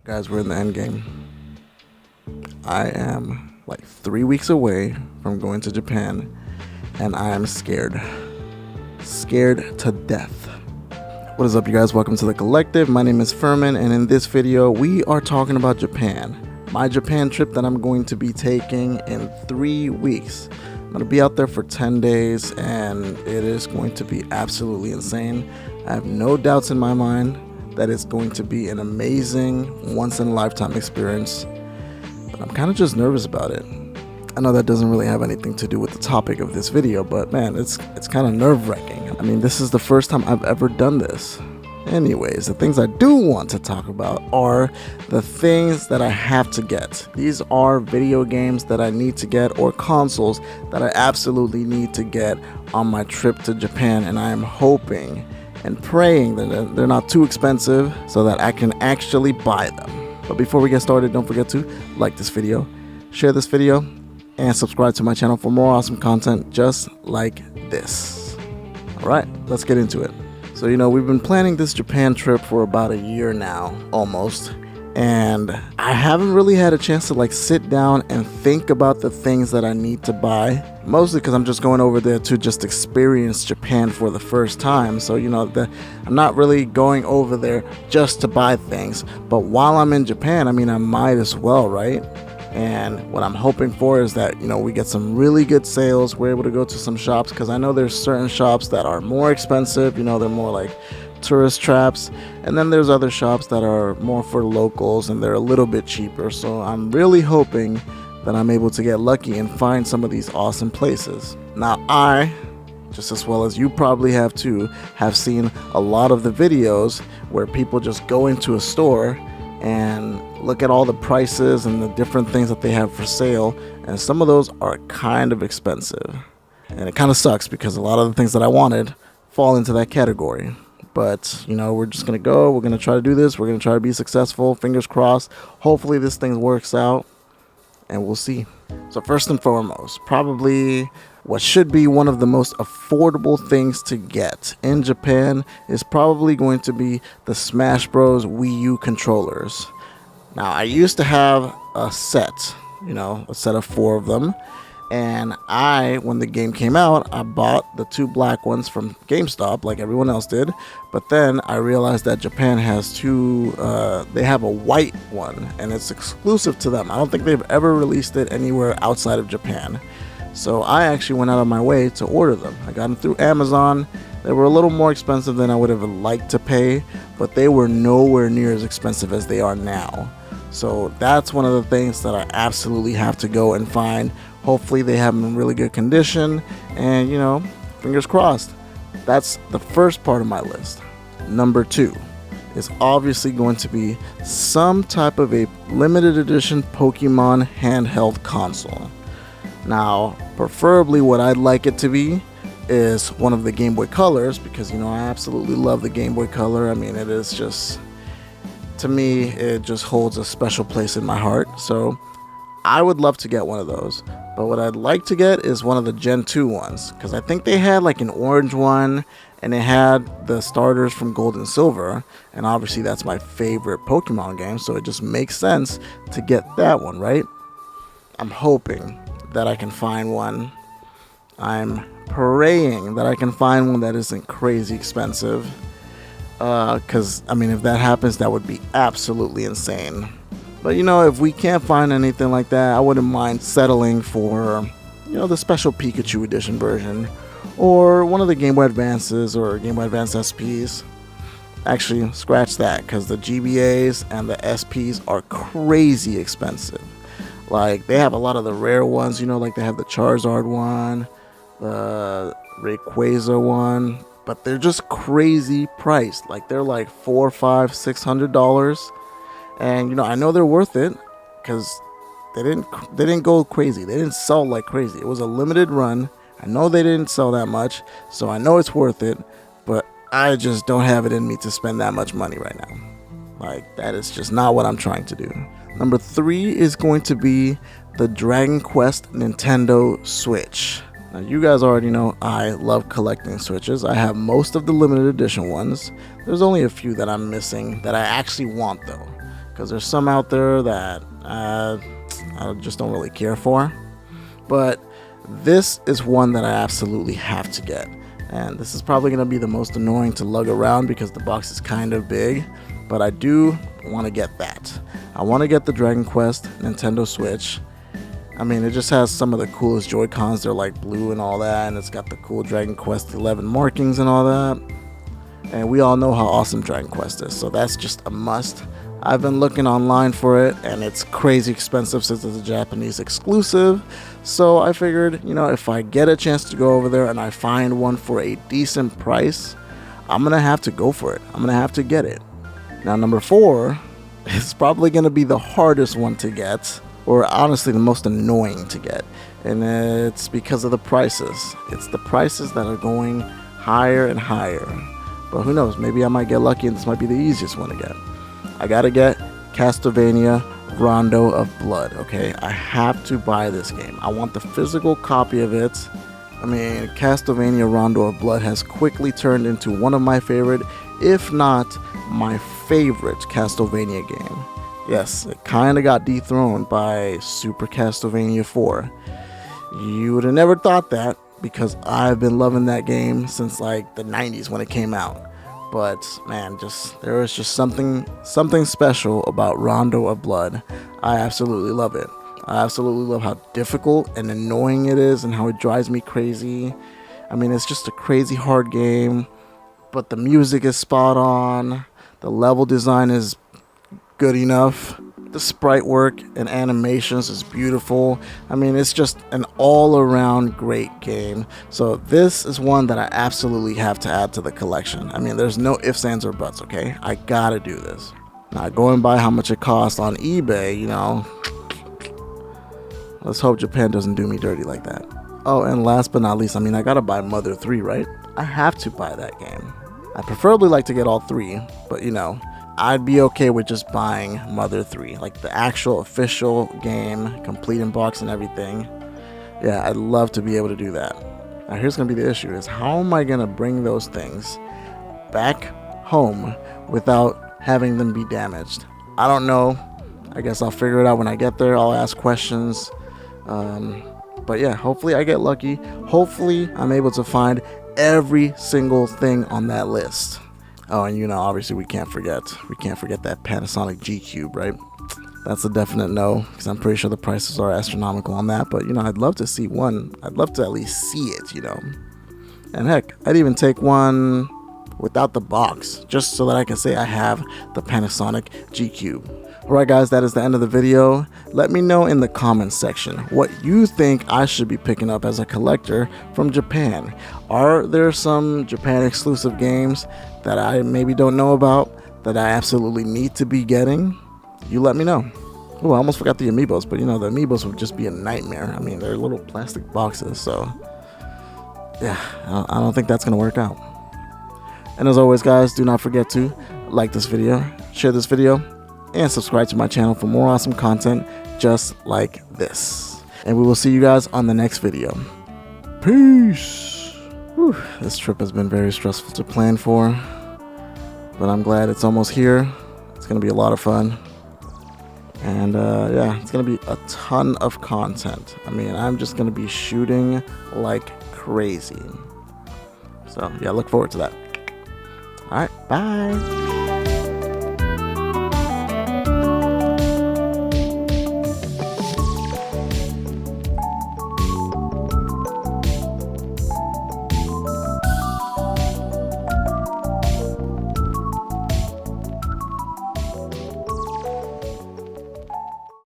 Guys, we're in the end game. I am like 3 weeks away from going to Japan, and I am scared. Scared to death. What is up, you guys? Welcome to The Collective. My name is Furman, and in this video, we are talking about Japan. My Japan trip that I'm going to be taking in 3 weeks. I'm going to be out there for 10 days, and it is going to be absolutely insane. I have no doubts in my mind that it's going to be an amazing, once-in-a-lifetime experience. But I'm kind of just nervous about it. I know that doesn't really have anything to do with the topic of this video, but man, it's kind of nerve-wracking. I mean, this is the first time I've ever done this. Anyways, the things I do want to talk about are the things that I have to get. These are video games that I need to get, or consoles that I absolutely need to get on my trip to Japan, and I am hoping and praying that they're not too expensive so that I can actually buy them. But before we get started, don't forget to like this video, share this video, and subscribe to my channel for more awesome content just like this. Alright, let's get into it. So, we've been planning this Japan trip for about a year now, almost. And I haven't really had a chance to sit down and think about the things that I need to buy. Mostly because I'm just going over there to just experience Japan for the first time. So, I'm not really going over there just to buy things. But while I'm in Japan, I might as well, right? And what I'm hoping for is that, we get some really good sales. We're able to go to some shops, because I know there's certain shops that are more expensive. They're more like tourist traps. And then there's other shops that are more for locals, and they're a little bit cheaper. So I'm really hoping that I'm able to get lucky and find some of these awesome places. Now, I, just as well as you probably have too, have seen a lot of the videos where people just go into a store and look at all the prices and the different things that they have for sale, and some of those are kind of expensive, and it kind of sucks because a lot of the things that I wanted fall into that category. But we're just gonna go, we're gonna try to do this, we're gonna try to be successful, fingers crossed. Hopefully this thing works out, and we'll see. So first and foremost, probably what should be one of the most affordable things to get in Japan is probably going to be the Smash Bros. Wii U controllers. Now, I used to have a set, a set of 4 of them. And when the game came out, I bought the 2 black ones from GameStop like everyone else did. But then I realized that Japan has 2, they have a white one, and it's exclusive to them. I don't think they've ever released it anywhere outside of Japan. So I actually went out of my way to order them. I got them through Amazon. They were a little more expensive than I would have liked to pay, but they were nowhere near as expensive as they are now. So that's one of the things that I absolutely have to go and find. Hopefully they have them in really good condition, and fingers crossed. That's the first part of my list. Number 2 is obviously going to be some type of a limited edition Pokemon handheld console. Now, preferably what I'd like it to be is one of the Game Boy Colors, because I absolutely love the Game Boy Color. It is just, to me, it just holds a special place in my heart. So I would love to get one of those. But what I'd like to get is one of the Gen 2 ones, because I think they had an orange one, and it had the starters from Gold and Silver, and obviously that's my favorite Pokemon game, so it just makes sense to get that one, right? I'm hoping that I can find one. I'm praying that I can find one that isn't crazy expensive, because if that happens, that would be absolutely insane. But if we can't find anything like that, I wouldn't mind settling for the special Pikachu edition version, or one of the Game Boy Advances or Game Boy Advance SPs. Actually, scratch that, because the GBAs and the SPs are crazy expensive. They have a lot of the rare ones, they have the Charizard one, the Rayquaza one, but they're just crazy priced. They're $400, $500, $600, and I know they're worth it, because they didn't go crazy. They didn't sell like crazy. It was a limited run. I know they didn't sell that much, so I know it's worth it, but I just don't have it in me to spend that much money right now. That is just not what I'm trying to do. Number 3 is going to be the Dragon Quest Nintendo Switch. Now, you guys already know I love collecting Switches. I have most of the limited edition ones. There's only a few that I'm missing that I actually want, though, because there's some out there that I just don't really care for. But this is one that I absolutely have to get. And this is probably going to be the most annoying to lug around because the box is kind of big. But I do want to get that. I want to get the Dragon Quest Nintendo Switch. I mean, it just has some of the coolest Joy-Cons. They're like blue and all that. And it's got the cool Dragon Quest 11 markings and all that. And we all know how awesome Dragon Quest is. So that's just a must. I've been looking online for it, and it's crazy expensive since it's a Japanese exclusive. So I figured, if I get a chance to go over there and I find one for a decent price, I'm going to have to go for it. I'm going to have to get it. Now, number 4 is probably going to be the hardest one to get, or honestly the most annoying to get. And it's because of the prices. It's the prices that are going higher and higher. But who knows, maybe I might get lucky and this might be the easiest one to get. I gotta get Castlevania Rondo of Blood, okay? I have to buy this game. I want the physical copy of it. I mean, Castlevania Rondo of Blood has quickly turned into one of my favorite, if not my favorite Castlevania game. Yes, it kind of got dethroned by Super Castlevania 4. You would have never thought that because I've been loving that game since like the 90s when it came out. But man, there is just something special about Rondo of Blood. I absolutely love it. I absolutely love how difficult and annoying it is and how it drives me crazy. I mean, it's just a crazy hard game, but the music is spot on. The level design is good enough. The sprite work and animations is beautiful. I mean, it's just an all-around great game. So this is one that I absolutely have to add to the collection. I mean, there's no ifs, ands, or buts, okay? I gotta do this. Now, going by how much it costs on eBay, let's hope Japan doesn't do me dirty like that. Oh, and last but not least, I mean, I gotta buy Mother 3, right? I have to buy that game. I preferably like to get all 3, but I'd be okay with just buying Mother 3, like the actual official game, complete in box and everything. Yeah, I'd love to be able to do that. Now here's going to be the issue, is how am I going to bring those things back home without having them be damaged? I don't know. I guess I'll figure it out when I get there. I'll ask questions. But yeah, hopefully I get lucky. Hopefully I'm able to find every single thing on that list. Oh, and obviously we can't forget that Panasonic G-Cube, right? That's a definite no, because I'm pretty sure the prices are astronomical on that. But I'd love to see one. I'd love to at least see it, And heck, I'd even take one without the box, just so that I can say I have the Panasonic G-Cube. Alright guys, that is the end of the video. Let me know in the comments section what you think I should be picking up as a collector from Japan. Are there some Japan exclusive games that I maybe don't know about that I absolutely need to be getting? You let me know. Oh, I almost forgot the amiibos, but the amiibos would just be a nightmare. I mean, they're little plastic boxes, so yeah, I don't think that's gonna work out. And as always guys, do not forget to like this video, share this video, and subscribe to my channel for more awesome content just like this. And we will see you guys on the next video. Peace. Whew, this trip has been very stressful to plan for, but I'm glad it's almost here. It's going to be a lot of fun. And yeah, it's going to be a ton of content. I mean, I'm just going to be shooting like crazy. So yeah, look forward to that. All right, bye.